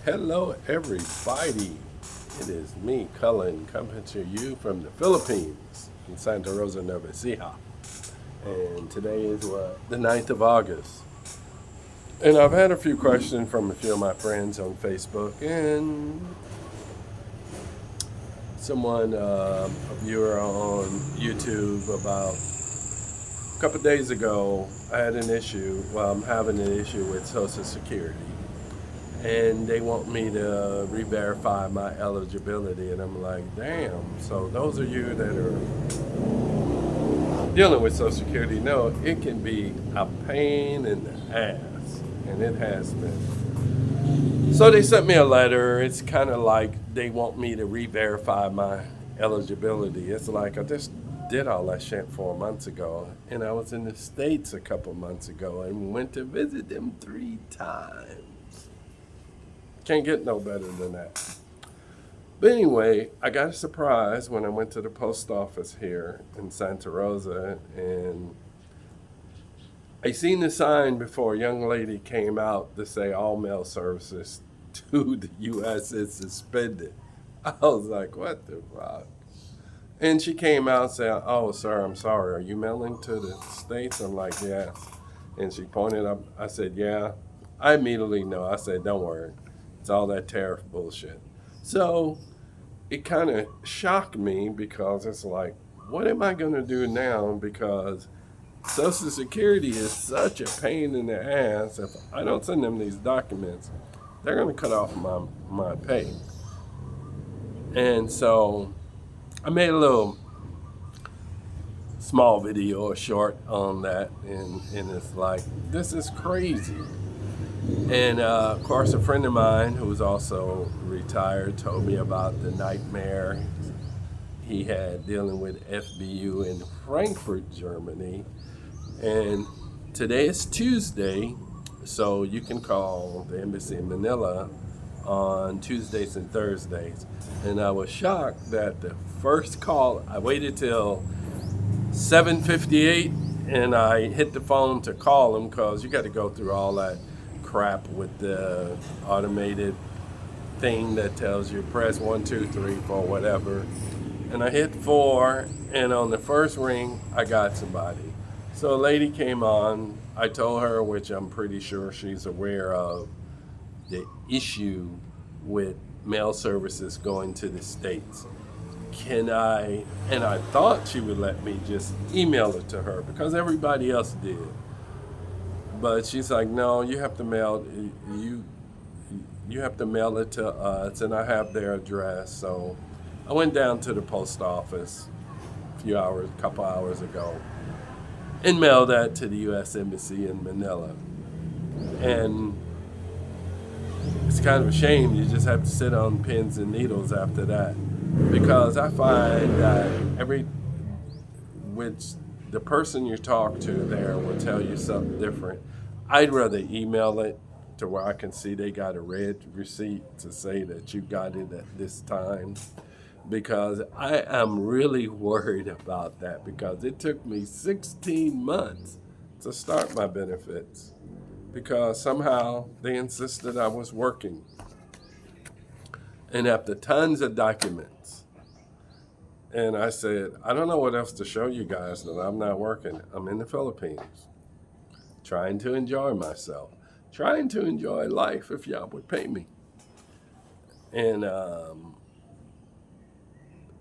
Hello, everybody. It is me, Cullen, coming to you from the Philippines in Santa Rosa, Nova Ecija. And today is the 9th of August. And I've had a few questions from a few of my friends on Facebook and someone, a viewer on YouTube about a couple of days ago. I had an issue. Well, I'm having an issue with Social Security. And they want me to re-verify my eligibility, and I'm like, damn. So those of you that are dealing with Social Security know it can be a pain in the ass, and it has been. So they sent me a letter. It's kind of like they want me to re-verify my eligibility. It's like I just did all that shit 4 months ago, and I was in the States a couple months ago and went to visit them 3 times. Can't get no better than that. But anyway, I got a surprise when I went to the post office here in Santa Rosa, and I seen the sign before a young lady came out to say all mail services to the U.S. is suspended. I was like, what the fuck? And she came out saying, oh, sir, I'm sorry. Are you mailing to the States? I'm like, yeah. And she pointed up. I said, yeah. I immediately know. I said, don't worry. It's all that tariff bullshit. So it kind of shocked me because it's like, what am I going to do now? Because Social Security is such a pain in the ass. If I don't send them these documents, they're going to cut off my pay. And so I made a little small video or short on that. And it's like, this is crazy. And of course, a friend of mine who's also retired told me about the nightmare he had dealing with FBU in Frankfurt, Germany. And today is Tuesday, so you can call the embassy in Manila on Tuesdays and Thursdays. And I was shocked that the first call, I waited till 7:58 and I hit the phone to call him because you got to go through all that crap with the automated thing that tells you press 1, 2, 3, 4, whatever. And I hit 4, and on the first ring, I got somebody. So a lady came on. I told her, which I'm pretty sure she's aware of, the issue with mail services going to the States. And I thought she would let me just email it to her because everybody else did. But she's like, no, you have to mail it to us, and I have their address. So I went down to the post office a couple hours ago, and mailed that to the U.S. Embassy in Manila. And it's kind of a shame you just have to sit on pins and needles after that, because I find that the person you talk to there will tell you something different. I'd rather email it to where I can see they got a red receipt to say that you got it at this time, because I am really worried about that, because it took me 16 months to start my benefits because somehow they insisted I was working. And after tons of documents, and I said, I don't know what else to show you guys that I'm not working. I'm in the Philippines, trying to enjoy myself, trying to enjoy life if y'all would pay me. And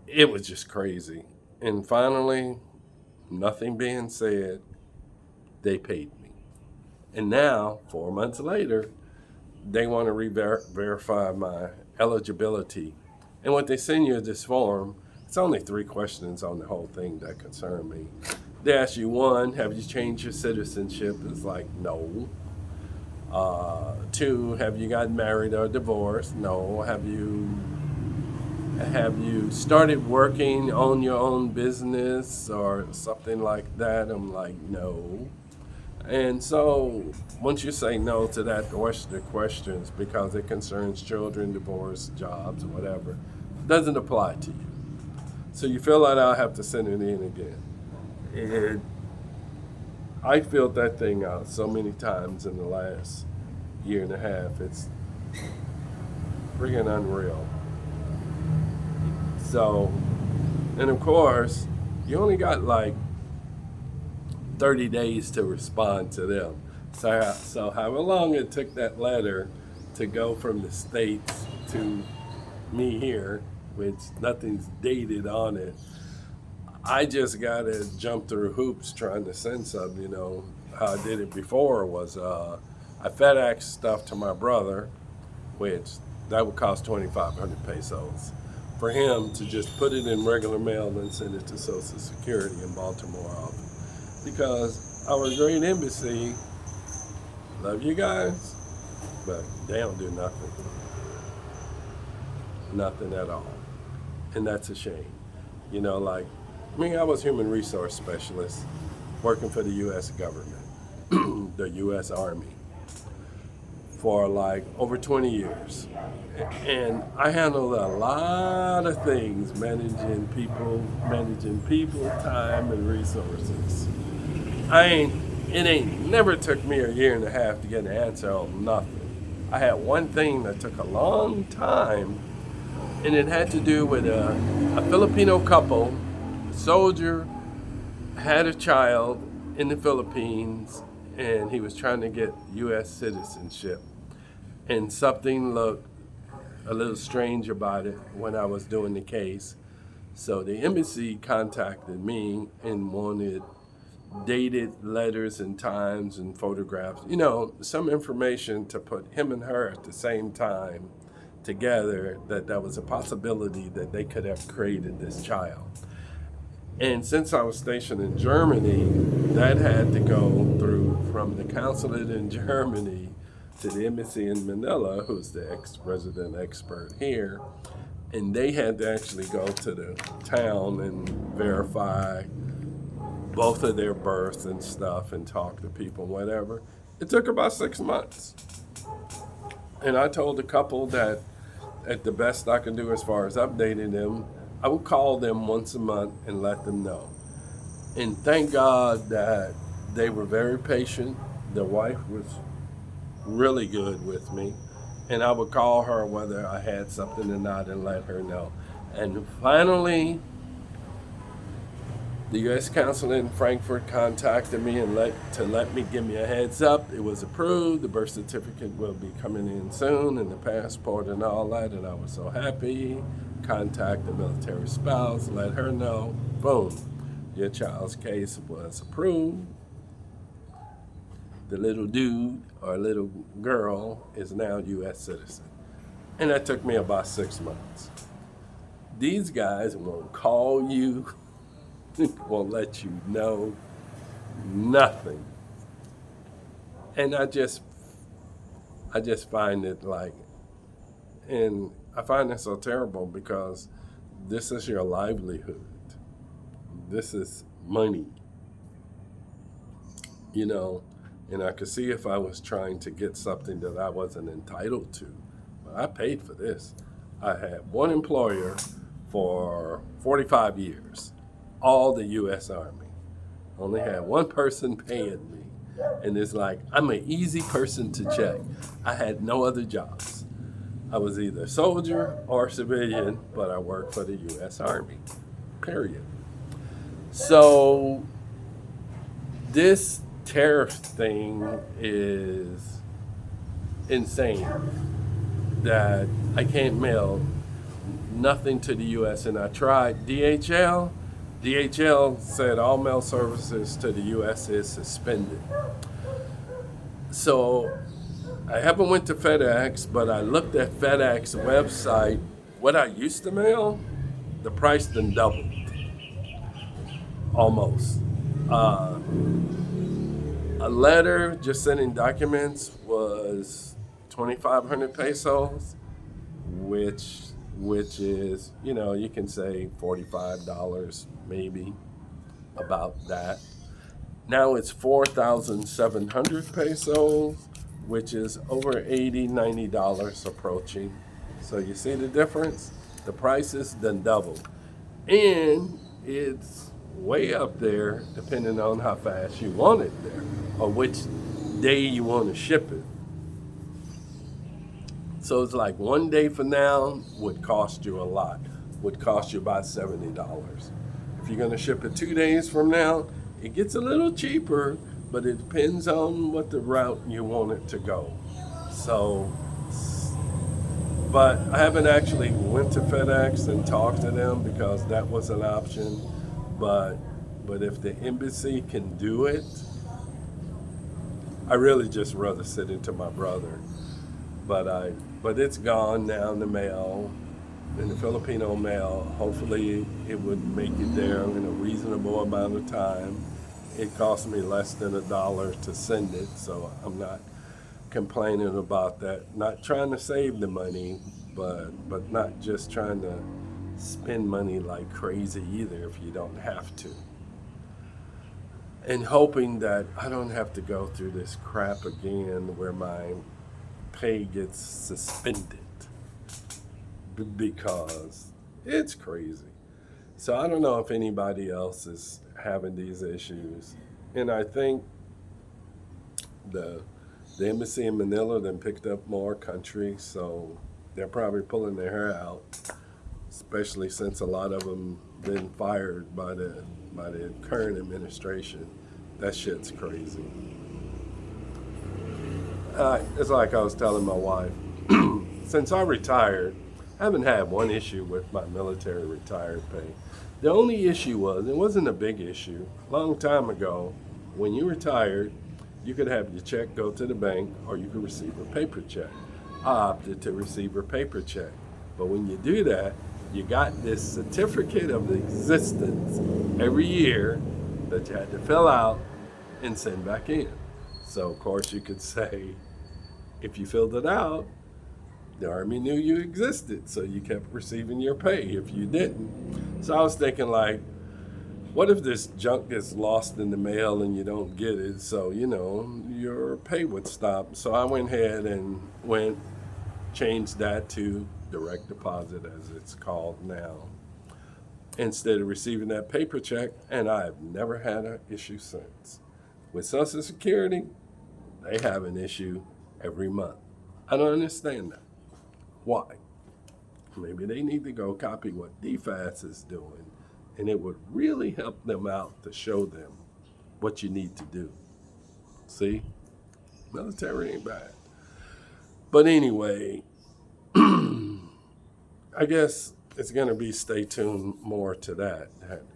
it was just crazy. And finally, nothing being said, they paid me. And now, 4 months later, they want to verify my eligibility. And what they send you is this form. It's only 3 questions on the whole thing that concern me. They ask you, 1, have you changed your citizenship? It's like, no. 2, have you gotten married or divorced? No. Have you started working on your own business or something like that? I'm like, no. And so once you say no to that questions because it concerns children, divorce, jobs, whatever, it doesn't apply to you. So you fill that out, have to send it in again. And I filled that thing out so many times in the last year and a half. Friggin' unreal. So, and of course, you only got like 30 days to respond to them. So however long it took that letter to go from the States to me here, which nothing's dated on it, I just got to jump through hoops trying to send something. How I did it before was I FedEx stuff to my brother, which that would cost 2,500 pesos. For him to just put it in regular mail and send it to Social Security in Baltimore office. Because our great embassy, love you guys, but they don't do nothing. Nothing at all. And that's a shame. Like me, I was human resource specialist working for the U.S. government, the U.S. Army, for like over 20 years. And I handled a lot of things, managing people, time, and resources. It never took me a year and a half to get an answer on nothing. I had one thing that took a long time, and it had to do with a Filipino couple, a soldier, had a child in the Philippines, and he was trying to get U.S. citizenship. And something looked a little strange about it when I was doing the case. So the embassy contacted me and wanted dated letters and times and photographs, some information to put him and her at the same time together, that was a possibility that they could have created this child. And since I was stationed in Germany, that had to go through from the consulate in Germany to the embassy in Manila, who's the ex-resident expert here, and they had to actually go to the town and verify both of their births and stuff and talk to people, whatever. It took about 6 months. And I told the couple that at the best I can do as far as updating them, I would call them once a month and let them know. And thank God that they were very patient. The wife was really good with me, and I would call her whether I had something or not and let her know. And finally, the U.S. consulate in Frankfurt contacted me and give me a heads up. It was approved. The birth certificate will be coming in soon, and the passport and all that. And I was so happy. Contact the military spouse, let her know. Boom, your child's case was approved. The little dude or little girl is now U.S. citizen. And that took me about 6 months. These guys won't call you, won't let you know nothing. And I just find it and I find it so terrible because this is your livelihood. This is money, And I could see if I was trying to get something that I wasn't entitled to. But I paid for this. I had one employer for 45 years, all the U.S. Army. Only had one person paying me. And it's like, I'm an easy person to check. I had no other jobs. I was either soldier or civilian, but I worked for the U.S. Army, period. So this tariff thing is insane, that I can't mail nothing to the U.S. And I tried DHL. DHL said all mail services to the U.S. is suspended. So I haven't went to FedEx, but I looked at FedEx website. What I used to mail, the price done doubled, almost. A letter, just sending documents, was 2,500 pesos, which is, you can say $45 maybe, about that. Now it's 4,700 pesos, which is over $80, $90 approaching. So you see the difference? The prices done doubled. And it's way up there depending on how fast you want it there or which day you want to ship it. So it's like 1 day from now would cost you a lot, would cost you about $70. If you're gonna ship it 2 days from now, it gets a little cheaper, but it depends on what the route you want it to go. So, but I haven't actually went to FedEx and talked to them because that was an option. But if the embassy can do it, I really just rather send it to my brother. But it's gone now in the mail, in the Filipino mail. Hopefully it would make it there in a reasonable amount of time. It cost me less than $1 to send it, so I'm not complaining about that. Not trying to save the money, but not just trying to spend money like crazy either if you don't have to. And hoping that I don't have to go through this crap again where my pay gets suspended because it's crazy. So I don't know if anybody else is having these issues. And I think the embassy in Manila then picked up more countries, so they're probably pulling their hair out, especially since a lot of them been fired by the current administration. That shit's crazy. It's like I was telling my wife, since I retired, I haven't had one issue with my military retired pay. The only issue was, it wasn't a big issue. A long time ago, when you retired, you could have your check go to the bank or you could receive a paper check. I opted to receive a paper check. But when you do that, you got this certificate of existence every year that you had to fill out and send back in. So of course you could say, if you filled it out, the Army knew you existed, so you kept receiving your pay if you didn't. So I was thinking, like, what if this junk gets lost in the mail and you don't get it? So, your pay would stop. So I went ahead and changed that to direct deposit, as it's called now, instead of receiving that paper check, and I've never had an issue since. With Social Security, they have an issue every month. I don't understand that. Why? Maybe they need to go copy what DFAS is doing, and it would really help them out to show them what you need to do. See? Military ain't bad. But anyway, I guess it's going to be stay tuned more to that.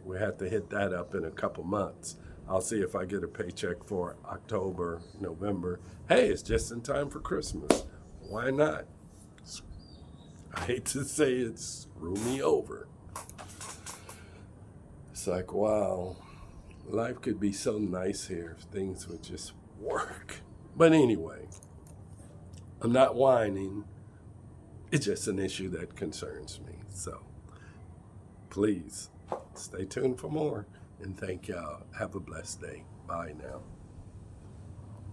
We have to hit that up in a couple months. I'll see if I get a paycheck for October, November. Hey, it's just in time for Christmas. Why not? I hate to say it, screw me over. It's like, wow, life could be so nice here if things would just work. But anyway, I'm not whining. It's just an issue that concerns me. So please stay tuned for more. And thank y'all. Have a blessed day. Bye now.